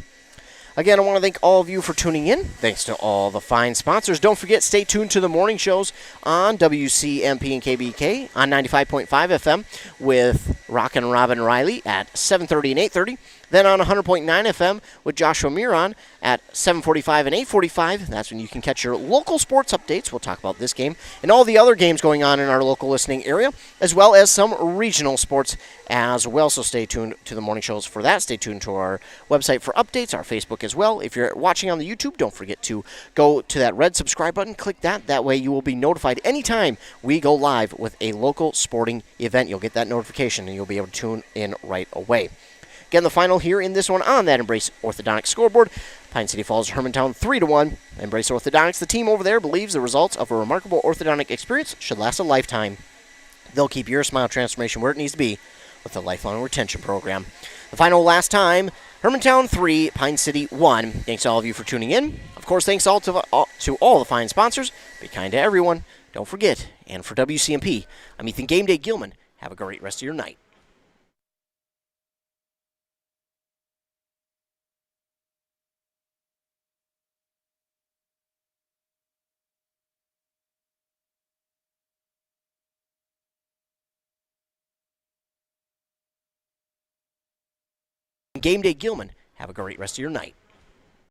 Again, I want to thank all of you for tuning in. Thanks to all the fine sponsors. Don't forget, stay tuned to the morning shows on WCMP and KBK on 95.5 FM with Rockin' Robin Riley at 7:30 and 8:30. Then on 100.9 FM with Joshua Miron at 7:45 and 8:45. That's when you can catch your local sports updates. We'll talk about this game and all the other games going on in our local listening area, as well as some regional sports as well. So stay tuned to the morning shows for that. Stay tuned to our website for updates, our Facebook as well. If you're watching on the YouTube, don't forget to go to that red subscribe button. Click that. That way you will be notified anytime we go live with a local sporting event. You'll get that notification and you'll be able to tune in right away. Again, the final here in this one on that Embrace Orthodontics scoreboard. Pine City falls Hermantown 3-1. Embrace Orthodontics, the team over there, believes the results of a remarkable orthodontic experience should last a lifetime. They'll keep your smile transformation where it needs to be with the lifelong retention program. The final last time, Hermantown 3, Pine City 1. Thanks to all of you for tuning in. Of course, thanks to all the fine sponsors. Be kind to everyone. Don't forget, and for WCMP, I'm Ethan Game Day Gilman. Have a great rest of your night. Game Day Gilman. Have a great rest of your night.